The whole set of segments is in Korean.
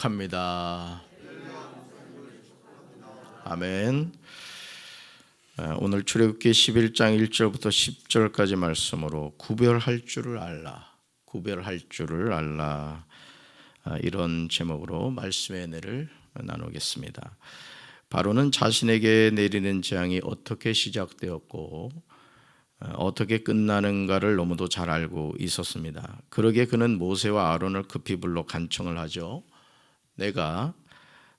합니다. 아멘. 오늘 출애굽기 11장 1절부터 10절까지 말씀으로 구별할 줄을 알라, 구별할 줄을 알라, 이런 제목으로 말씀의 은혜를 나누겠습니다. 바로는 자신에게 내리는 재앙이 어떻게 시작되었고 어떻게 끝나는가를 너무도 잘 알고 있었습니다. 그러기에 그는 모세와 아론을 급히 불러 간청을 하죠. 내가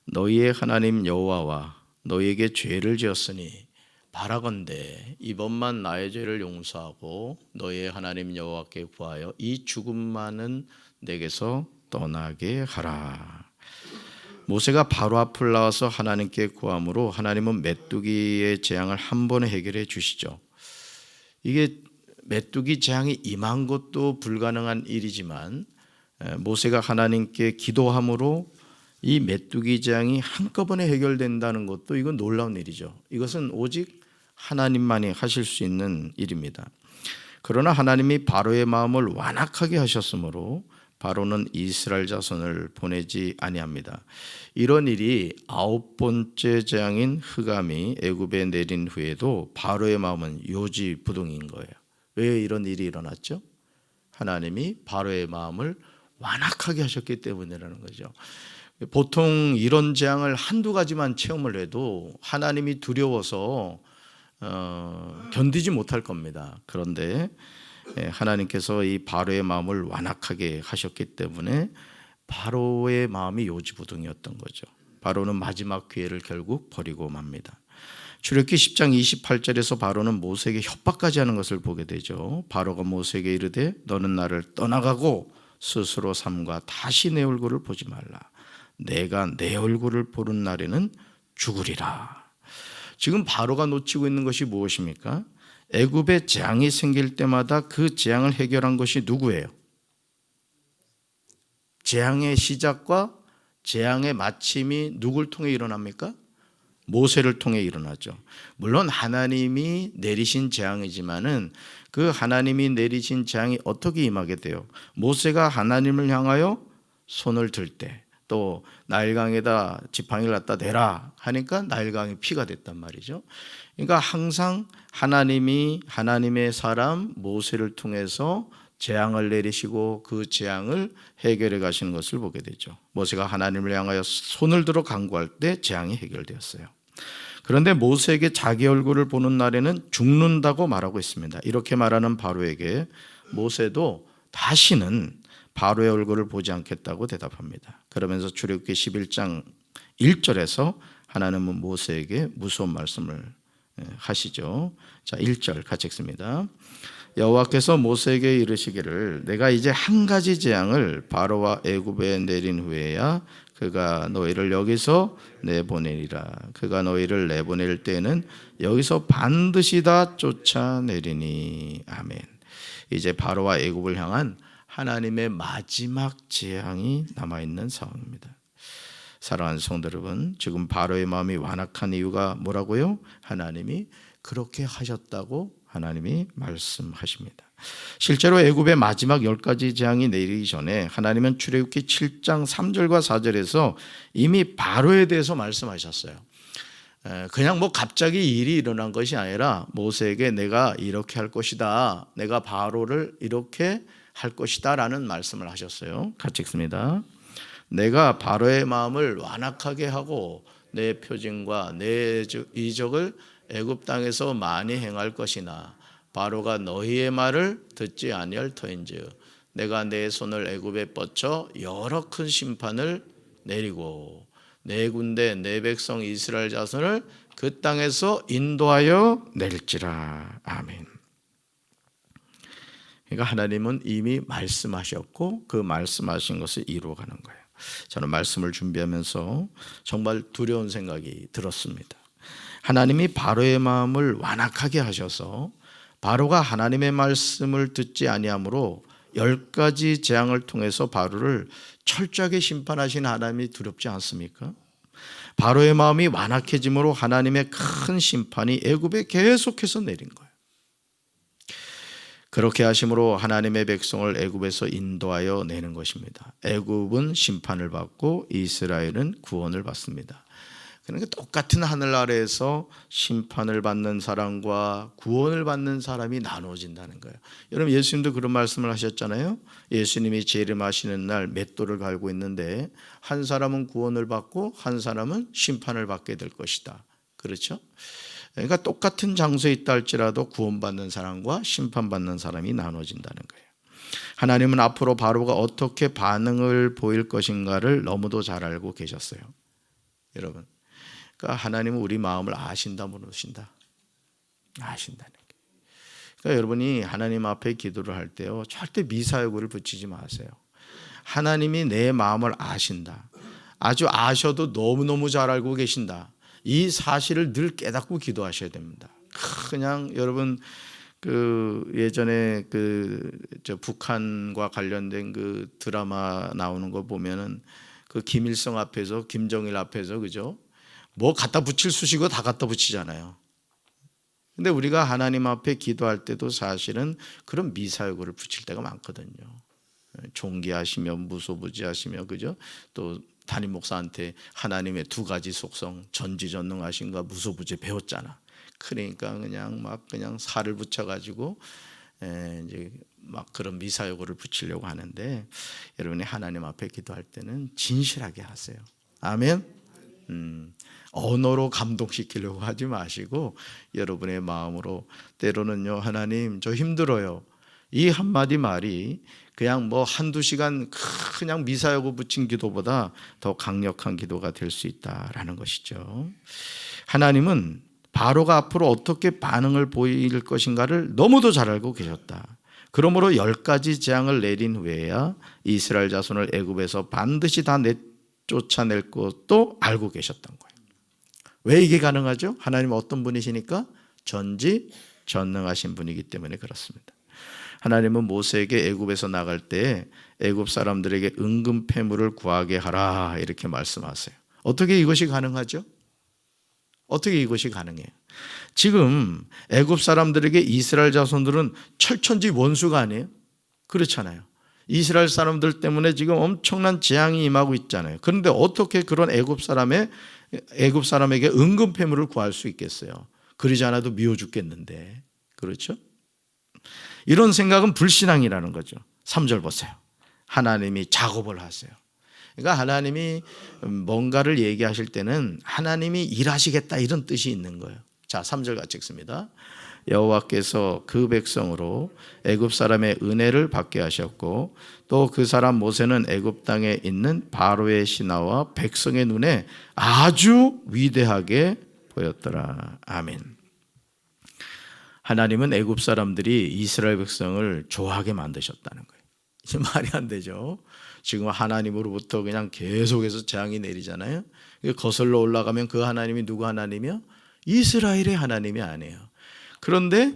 너희의 하나님 여호와와 너희에게 죄를 지었으니 바라건대 이번만 나의 죄를 용서하고 너희의 하나님 여호와께 구하여 이 죽음만은 내게서 떠나게 하라. 모세가 바로 앞을 나와서 하나님께 구함으로 하나님은 메뚜기의 재앙을 한 번에 해결해 주시죠. 이게 메뚜기 재앙이 임한 것도 불가능한 일이지만 모세가 하나님께 기도함으로 이 메뚜기 재앙이 한꺼번에 해결된다는 것도 이건 놀라운 일이죠. 이것은 오직 하나님만이 하실 수 있는 일입니다. 그러나 하나님이 바로의 마음을 완악하게 하셨으므로 바로는 이스라엘 자손을 보내지 아니합니다. 이런 일이 9번째 재앙인 흑암이 애굽에 내린 후에도 바로의 마음은 요지부동인 거예요. 왜 이런 일이 일어났죠? 하나님이 바로의 마음을 완악하게 하셨기 때문이라는 거죠. 보통 이런 재앙을 한두 가지만 체험을 해도 하나님이 두려워서 견디지 못할 겁니다. 그런데 하나님께서 이 바로의 마음을 완악하게 하셨기 때문에 바로의 마음이 요지부동이었던 거죠. 바로는 마지막 기회를 결국 버리고 맙니다. 출애굽기 10장 28절에서 바로는 모세에게 협박까지 하는 것을 보게 되죠. 바로가 모세에게 이르되 너는 나를 떠나가고 스스로 삼가 다시 내 얼굴을 보지 말라. 내가 내 얼굴을 보는 날에는 죽으리라. 지금 바로가 놓치고 있는 것이 무엇입니까? 애굽에 재앙이 생길 때마다 그 재앙을 해결한 것이 누구예요? 재앙의 시작과 재앙의 마침이 누굴 통해 일어납니까? 모세를 통해 일어나죠. 물론 하나님이 내리신 재앙이지만은 그 하나님이 내리신 재앙이 어떻게 임하게 돼요? 모세가 하나님을 향하여 손을 들 때, 또 나일강에다 지팡이를 갖다 대라 하니까 나일강이 피가 됐단 말이죠. 그러니까 항상 하나님이 하나님의 사람 모세를 통해서 재앙을 내리시고 그 재앙을 해결해 가시는 것을 보게 되죠. 모세가 하나님을 향하여 손을 들어 간구할 때 재앙이 해결되었어요. 그런데 모세에게 자기 얼굴을 보는 날에는 죽는다고 말하고 있습니다. 이렇게 말하는 바로에게 모세도 다시는 바로의 얼굴을 보지 않겠다고 대답합니다. 그러면서 출애굽기 11장 1절에서 하나님은 모세에게 무서운 말씀을 하시죠. 자, 1절 같이 읽습니다. 여호와께서 모세에게 이르시기를 내가 이제 한 가지 재앙을 바로와 애굽에 내린 후에야 그가 너희를 여기서 내보내리라. 그가 너희를 내보낼 때에는 여기서 반드시 다 쫓아내리니. 아멘. 이제 바로와 애굽을 향한 하나님의 마지막 재앙이 남아있는 상황입니다. 사랑하는 성도 여러분, 지금 바로의 마음이 완악한 이유가 뭐라고요? 하나님이 그렇게 하셨다고 하나님이 말씀하십니다. 실제로 애굽의 마지막 10가지 재앙이 내리기 전에 하나님은 출애굽기 7장 3절과 4절에서 이미 바로에 대해서 말씀하셨어요. 그냥 갑자기 일이 일어난 것이 아니라 모세에게 내가 이렇게 할 것이다, 내가 바로를 이렇게 할 것이다 라는 말씀을 하셨어요. 같이 읽습니다. 내가 바로의 마음을 완악하게 하고 내 표징과 내 이적을 애굽 땅에서 많이 행할 것이나 바로가 너희의 말을 듣지 아니할 터인즉 내가 내 손을 애굽에 뻗쳐 여러 큰 심판을 내리고 내 군대 내 백성 이스라엘 자손을 그 땅에서 인도하여 낼지라. 아멘. 그러니까 하나님은 이미 말씀하셨고 그 말씀하신 것을 이루어가는 거예요. 저는 말씀을 준비하면서 정말 두려운 생각이 들었습니다. 하나님이 바로의 마음을 완악하게 하셔서 바로가 하나님의 말씀을 듣지 아니하므로 10가지 재앙을 통해서 바로를 철저하게 심판하신 하나님이 두렵지 않습니까? 바로의 마음이 완악해짐으로 하나님의 큰 심판이 애굽에 계속해서 내린 거예요. 그렇게 하심으로 하나님의 백성을 애굽에서 인도하여 내는 것입니다. 애굽은 심판을 받고 이스라엘은 구원을 받습니다. 그러니까 똑같은 하늘 아래에서 심판을 받는 사람과 구원을 받는 사람이 나누어진다는 거예요. 여러분, 예수님도 그런 말씀을 하셨잖아요. 예수님이 재림하시는 날 맷돌을 갈고 있는데 한 사람은 구원을 받고 한 사람은 심판을 받게 될 것이다. 그렇죠? 그러니까 똑같은 장소에 있다 할지라도 구원받는 사람과 심판받는 사람이 나눠진다는 거예요. 하나님은 앞으로 바로가 어떻게 반응을 보일 것인가를 너무도 잘 알고 계셨어요. 여러분, 그러니까 하나님은 우리 마음을 아신다 모르신다? 아신다는 거예요. 그러니까 여러분이 하나님 앞에 기도를 할 때요, 절대 미사여구를 붙이지 마세요. 하나님이 내 마음을 아신다. 아주 아셔도 너무너무 잘 알고 계신다. 이 사실을 늘 깨닫고 기도하셔야 됩니다. 그냥 여러분 예전에 저 북한과 관련된 그 드라마 나오는 거 보면은 그 김일성 앞에서 김정일 앞에서 그죠? 뭐 갖다 붙일 수식어 다 갖다 붙이잖아요. 근데 우리가 하나님 앞에 기도할 때도 사실은 그런 미사여구를 붙일 때가 많거든요. 존귀하시며 무소부지하시며 그죠? 또 담임 목사한테 하나님의 두 가지 속성 전지전능하신가 무소부지 배웠잖아. 그러니까 그냥 살을 붙여가지고 이제 막 그런 미사여구를 붙이려고 하는데 여러분이 하나님 앞에 기도할 때는 진실하게 하세요. 아멘. 언어로 감동시키려고 하지 마시고 여러분의 마음으로 때로는요, 하나님 저 힘들어요. 이 한마디 말이 그냥 뭐 한두 시간 그냥 미사여구 붙인 기도보다 더 강력한 기도가 될 수 있다라는 것이죠. 하나님은 바로가 앞으로 어떻게 반응을 보일 것인가를 너무도 잘 알고 계셨다. 그러므로 10가지 재앙을 내린 후에야 이스라엘 자손을 애굽에서 반드시 다 쫓아낼 것도 알고 계셨던 거예요. 왜 이게 가능하죠? 하나님은 어떤 분이시니까? 전지전능하신 분이기 때문에 그렇습니다. 하나님은 모세에게 애굽에서 나갈 때 애굽 사람들에게 은금 패물을 구하게 하라 이렇게 말씀하세요. 어떻게 이것이 가능하죠? 어떻게 이것이 가능해요? 지금 애굽 사람들에게 이스라엘 자손들은 철천지 원수가 아니에요? 그렇잖아요. 이스라엘 사람들 때문에 지금 엄청난 재앙이 임하고 있잖아요. 그런데 어떻게 그런 애굽 사람에게 은금 패물을 구할 수 있겠어요? 그러지 않아도 미워 죽겠는데. 그렇죠? 이런 생각은 불신앙이라는 거죠. 3절 보세요. 하나님이 작업을 하세요. 그러니까 하나님이 뭔가를 얘기하실 때는 하나님이 일하시겠다 이런 뜻이 있는 거예요. 자, 3절 같이 읽습니다. 여호와께서 그 백성으로 애굽 사람의 은혜를 받게 하셨고 또 그 사람 모세는 애굽 땅에 있는 바로의 신하와 백성의 눈에 아주 위대하게 보였더라. 아멘. 하나님은 애굽 사람들이 이스라엘 백성을 좋아하게 만드셨다는 거예요. 이제 말이 안 되죠. 지금 하나님으로부터 그냥 계속해서 재앙이 내리잖아요. 거슬러 올라가면 그 하나님이 누구 하나님이요? 이스라엘의 하나님이 아니에요. 그런데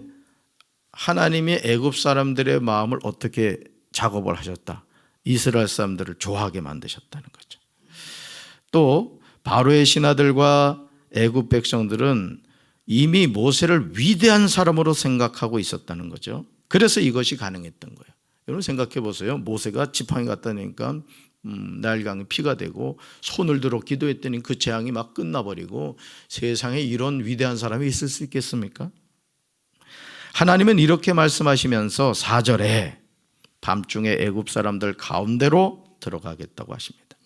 하나님이 애굽 사람들의 마음을 어떻게 작업을 하셨다? 이스라엘 사람들을 좋아하게 만드셨다는 거죠. 또 바로의 신하들과 애굽 백성들은 이미 모세를 위대한 사람으로 생각하고 있었다는 거죠. 그래서 이것이 가능했던 거예요. 여러분 생각해 보세요. 모세가 지팡이 갖다 내니까 나일강이 피가 되고 손을 들어 기도했더니 그 재앙이 막 끝나버리고 세상에 이런 위대한 사람이 있을 수 있겠습니까? 하나님은 이렇게 말씀하시면서 4절에 밤중에 애굽 사람들 가운데로 들어가겠다고 하십니다.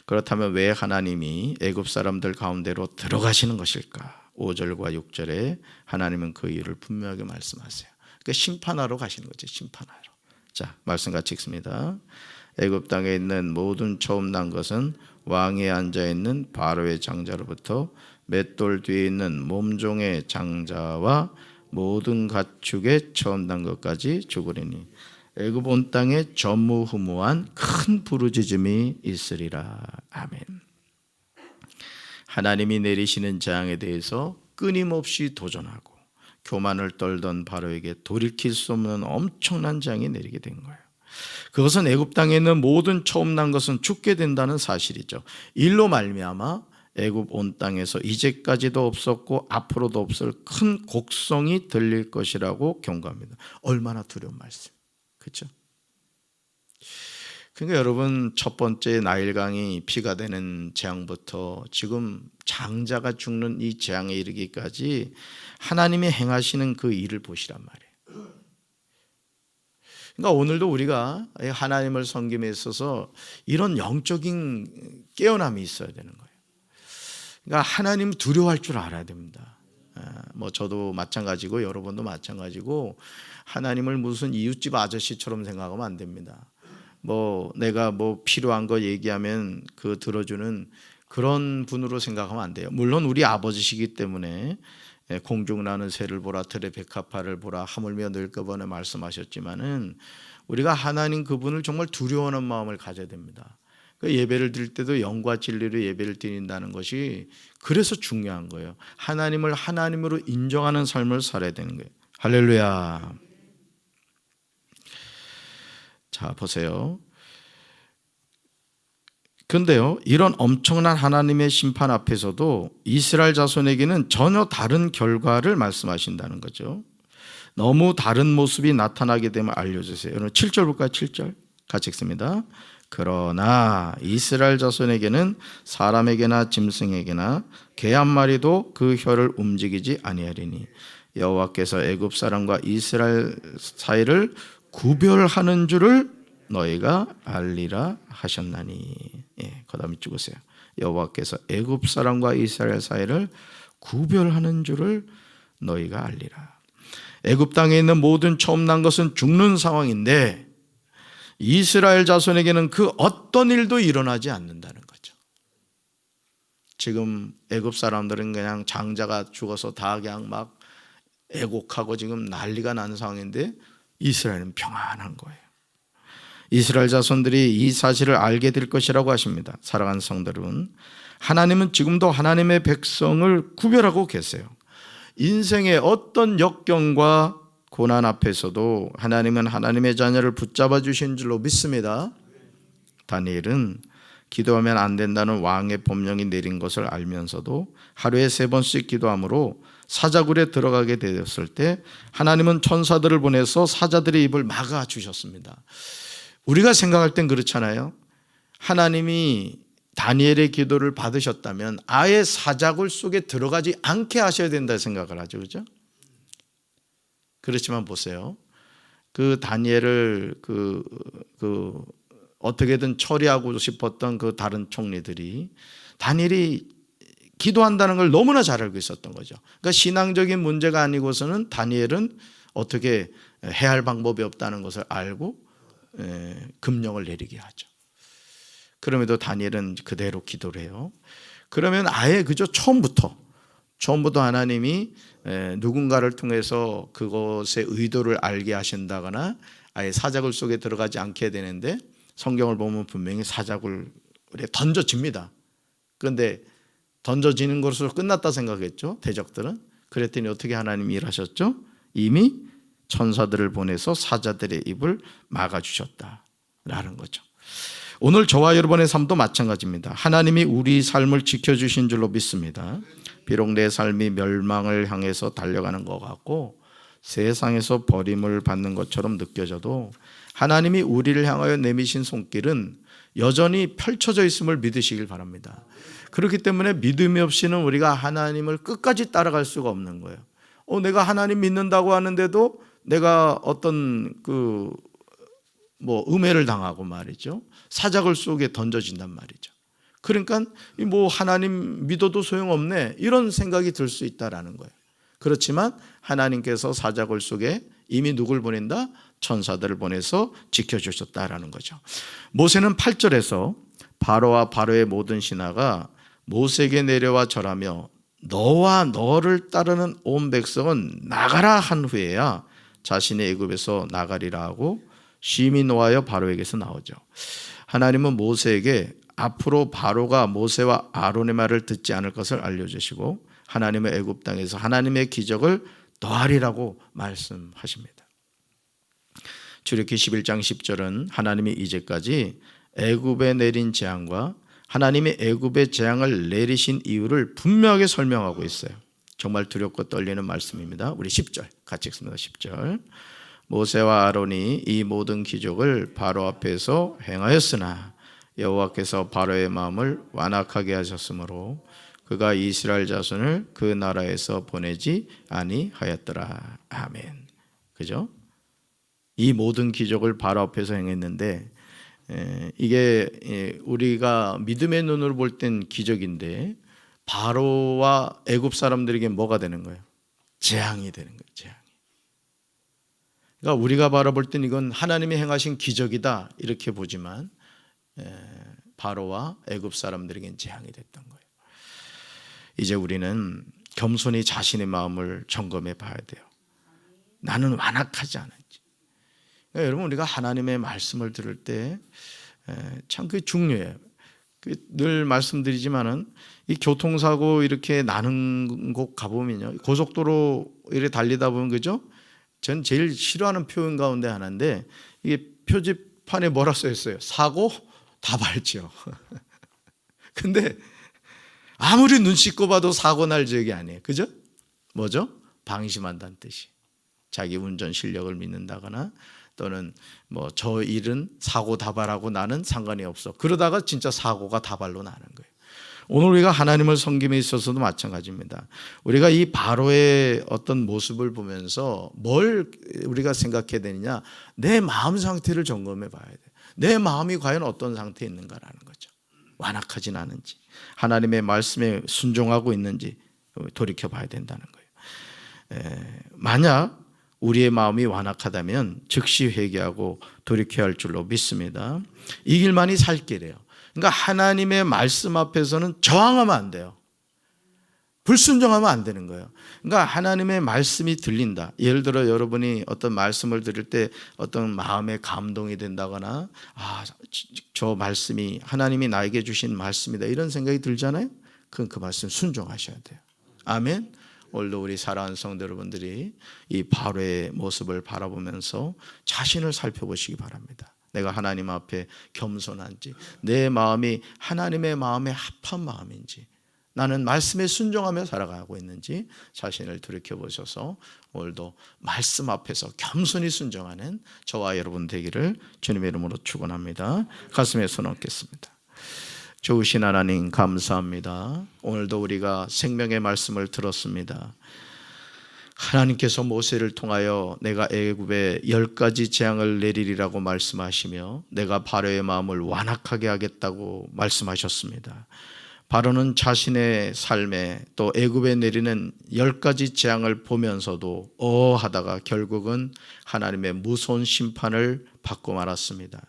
그렇다면 왜 하나님이 애굽 사람들 가운데로 들어가시는 것일까? 5절과 6절에 하나님은 그 이유를 분명하게 말씀하세요. 그러니까 심판하러 가시는 거죠. 심판하러. 자, 말씀 같이 읽습니다. 애굽 땅에 있는 모든 처음 난 것은 왕위에 앉아 있는 바로의 장자로부터 맷돌 뒤에 있는 몸종의 장자와 모든 가축의 처음 난 것까지 죽으리니 애굽 온 땅에 전무후무한 큰 부르짖음이 있으리라. 아멘. 하나님이 내리시는 재앙에 대해서 끊임없이 도전하고 교만을 떨던 바로에게 돌이킬 수 없는 엄청난 재앙이 내리게 된 거예요. 그것은 애굽 땅에 있는 모든 처음 난 것은 죽게 된다는 사실이죠. 일로 말미암아 애굽 온 땅에서 이제까지도 없었고 앞으로도 없을 큰 곡성이 들릴 것이라고 경고합니다. 얼마나 두려운 말씀, 그렇죠? 그러니까 여러분, 첫 번째 나일강이 피가 되는 재앙부터 지금 장자가 죽는 이 재앙에 이르기까지 하나님이 행하시는 그 일을 보시란 말이에요. 그러니까 오늘도 우리가 하나님을 섬김에 있어서 이런 영적인 깨어남이 있어야 되는 거예요. 그러니까 하나님 두려워할 줄 알아야 됩니다. 뭐 저도 마찬가지고 여러분도 마찬가지고 하나님을 무슨 이웃집 아저씨처럼 생각하면 안 됩니다. 뭐 내가 뭐 필요한 거 얘기하면 그 들어주는 그런 분으로 생각하면 안 돼요. 물론 우리 아버지시기 때문에 공중 나는 새를 보라 들의 백합화를 보라 하물며 늙어보네 말씀하셨지만은 우리가 하나님 그분을 정말 두려워하는 마음을 가져야 됩니다. 예배를 드릴 때도 영과 진리로 예배를 드린다는 것이 그래서 중요한 거예요. 하나님을 하나님으로 인정하는 삶을 살아야 되는 거예요. 할렐루야. 자, 보세요. 그런데요, 이런 엄청난 하나님의 심판 앞에서도 이스라엘 자손에게는 전혀 다른 결과를 말씀하신다는 거죠. 너무 다른 모습이 나타나게 되면 알려주세요. 여러분 7절 볼까요? 7절 같이 읽습니다. 그러나 이스라엘 자손에게는 사람에게나 짐승에게나 개 한 마리도 그 혀를 움직이지 아니하리니 여호와께서 애굽 사람과 이스라엘 사이를 구별하는 줄을 너희가 알리라 하셨나니. 그다음에 찍으세요. 여호와께서 애굽 사람과 이스라엘 사이를 구별하는 줄을 너희가 알리라. 애굽 땅에 있는 모든 처음 난 것은 죽는 상황인데 이스라엘 자손에게는 그 어떤 일도 일어나지 않는다는 거죠. 지금 애굽 사람들은 그냥 장자가 죽어서 다 그냥 막 애곡하고 지금 난리가 난 상황인데 이스라엘은 평안한 거예요. 이스라엘 자손들이 이 사실을 알게 될 것이라고 하십니다. 사랑하는 성도 여러분, 하나님은 지금도 하나님의 백성을 구별하고 계세요. 인생의 어떤 역경과 고난 앞에서도 하나님은 하나님의 자녀를 붙잡아 주신 줄로 믿습니다. 다니엘은 기도하면 안 된다는 왕의 법령이 내린 것을 알면서도 하루에 3번씩 기도함으로 사자굴에 들어가게 되었을 때 하나님은 천사들을 보내서 사자들의 입을 막아 주셨습니다. 우리가 생각할 땐 그렇잖아요. 하나님이 다니엘의 기도를 받으셨다면 아예 사자굴 속에 들어가지 않게 하셔야 된다 생각을 하죠. 그렇죠? 그렇지만 보세요. 그 다니엘을 어떻게든 처리하고 싶었던 그 다른 총리들이 다니엘이 기도한다는 걸 너무나 잘 알고 있었던 거죠. 그러니까 신앙적인 문제가 아니고서는 다니엘은 어떻게 해야 할 방법이 없다는 것을 알고 금령을 내리게 하죠. 그럼에도 다니엘은 그대로 기도를 해요. 그러면 아예 그저 처음부터 하나님이 누군가를 통해서 그것의 의도를 알게 하신다거나 아예 사자굴 속에 들어가지 않게 되는데 성경을 보면 분명히 사자굴에 던져집니다. 그런데 던져지는 것으로 끝났다 생각했죠. 대적들은. 그랬더니 어떻게 하나님이 일하셨죠? 이미 천사들을 보내서 사자들의 입을 막아주셨다라는 거죠. 오늘 저와 여러분의 삶도 마찬가지입니다. 하나님이 우리 삶을 지켜주신 줄로 믿습니다. 비록 내 삶이 멸망을 향해서 달려가는 것 같고 세상에서 버림을 받는 것처럼 느껴져도 하나님이 우리를 향하여 내미신 손길은 여전히 펼쳐져 있음을 믿으시길 바랍니다. 그렇기 때문에 믿음이 없이는 우리가 하나님을 끝까지 따라갈 수가 없는 거예요. 내가 하나님 믿는다고 하는데도 내가 어떤 음해를 당하고 말이죠. 사자굴 속에 던져진단 말이죠. 그러니까 하나님 믿어도 소용없네 이런 생각이 들 수 있다라는 거예요. 그렇지만 하나님께서 사자굴 속에 이미 누굴 보낸다? 천사들을 보내서 지켜주셨다라는 거죠. 모세는 8절에서 바로와 바로의 모든 신하가 모세에게 내려와 절하며 너와 너를 따르는 온 백성은 나가라 한 후에야 자신의 애굽에서 나가리라 하고 심히 노하여 바로에게서 나오죠. 하나님은 모세에게 앞으로 바로가 모세와 아론의 말을 듣지 않을 것을 알려주시고 하나님의 애굽 땅에서 하나님의 기적을 더하리라고 말씀하십니다. 출애굽기 11장 10절은 하나님이 이제까지 애굽에 내린 재앙과 하나님이 애굽에 재앙을 내리신 이유를 분명하게 설명하고 있어요. 정말 두렵고 떨리는 말씀입니다. 우리 10절 같이 읽습니다. 10절. 모세와 아론이 이 모든 기적을 바로 앞에서 행하였으나 여호와께서 바로의 마음을 완악하게 하셨으므로 그가 이스라엘 자손을 그 나라에서 보내지 아니하였더라. 아멘. 그죠? 이 모든 기적을 바로 앞에서 행했는데 이게 우리가 믿음의 눈으로 볼 땐 기적인데 바로와 애굽 사람들에게 뭐가 되는 거예요? 재앙이 되는 거예요. 재앙이. 그러니까 우리가 바라볼 땐 이건 하나님이 행하신 기적이다 이렇게 보지만 바로와 애굽 사람들에게는 재앙이 됐던 거예요. 이제 우리는 겸손히 자신의 마음을 점검해 봐야 돼요. 나는 완악하지 않은지. 그러니까 여러분 우리가 하나님의 말씀을 들을 때 참 그게 중요해요. 늘 말씀드리지만은 이 교통사고 이렇게 나는 곳 가보면요, 고속도로 이렇게 달리다 보면 그죠? 전 제일 싫어하는 표현 가운데 하나인데 이게 표지판에 뭐라 써 있어요? 사고 다발지요. 근데 아무리 눈 씻고 봐도 사고 날 지역이 아니에요. 그죠? 뭐죠? 방심한다는 뜻이. 자기 운전 실력을 믿는다거나 또는 뭐 저 일은 사고 다발하고 나는 상관이 없어. 그러다가 진짜 사고가 다발로 나는 거예요. 오늘 우리가 하나님을 섬김에 있어서도 마찬가지입니다. 우리가 이 바로의 어떤 모습을 보면서 뭘 우리가 생각해야 되느냐? 내 마음 상태를 점검해 봐야 돼요. 내 마음이 과연 어떤 상태에 있는가라는 거죠. 완악하진 않은지, 하나님의 말씀에 순종하고 있는지 돌이켜 봐야 된다는 거예요. 만약 우리의 마음이 완악하다면 즉시 회개하고 돌이켜야 할 줄로 믿습니다. 이 길만이 살 길이에요. 그러니까 하나님의 말씀 앞에서는 저항하면 안 돼요. 불순종하면 안 되는 거예요. 그러니까 하나님의 말씀이 들린다. 예를 들어 여러분이 어떤 말씀을 들을 때 어떤 마음에 감동이 된다거나 저 말씀이 하나님이 나에게 주신 말씀이다 이런 생각이 들잖아요. 그럼 그 말씀 순종하셔야 돼요. 아멘. 오늘도 우리 사랑하는 성도 여러분들이 이 바로의 모습을 바라보면서 자신을 살펴보시기 바랍니다. 내가 하나님 앞에 겸손한지, 내 마음이 하나님의 마음에 합한 마음인지, 나는 말씀에 순종하며 살아가고 있는지 자신을 돌이켜보셔서 오늘도 말씀 앞에서 겸손히 순종하는 저와 여러분 되기를 주님의 이름으로 축원합니다. 가슴에 손 얹겠습니다. 좋으신 하나님 감사합니다. 오늘도 우리가 생명의 말씀을 들었습니다. 하나님께서 모세를 통하여 내가 애굽에 10가지 재앙을 내리리라고 말씀하시며 내가 바로의 마음을 완악하게 하겠다고 말씀하셨습니다. 바로는 자신의 삶에 또 애굽에 내리는 10가지 재앙을 보면서도 하다가 결국은 하나님의 무서운 심판을 받고 말았습니다.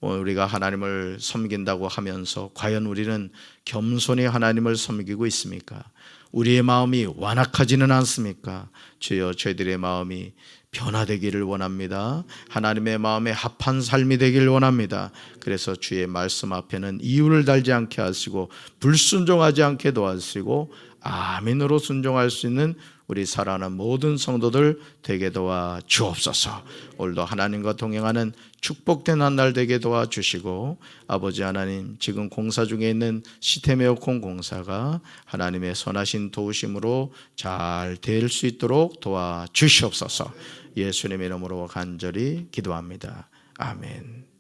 우리가 하나님을 섬긴다고 하면서 과연 우리는 겸손히 하나님을 섬기고 있습니까? 우리의 마음이 완악하지는 않습니까? 주여 저희들의 마음이 변화되기를 원합니다. 하나님의 마음에 합한 삶이 되기를 원합니다. 그래서 주의 말씀 앞에는 이유를 달지 않게 하시고 불순종하지 않게 도와주시고 아멘으로 순종할 수 있는 우리 사랑하는 모든 성도들 되게 도와 주옵소서. 오늘도 하나님과 동행하는 축복된 한 날 되게 도와 주시고 아버지 하나님 지금 공사 중에 있는 시스템에어컨 공사가 하나님의 선하신 도우심으로 잘 될 수 있도록 도와 주시옵소서. 예수님의 이름으로 간절히 기도합니다. 아멘.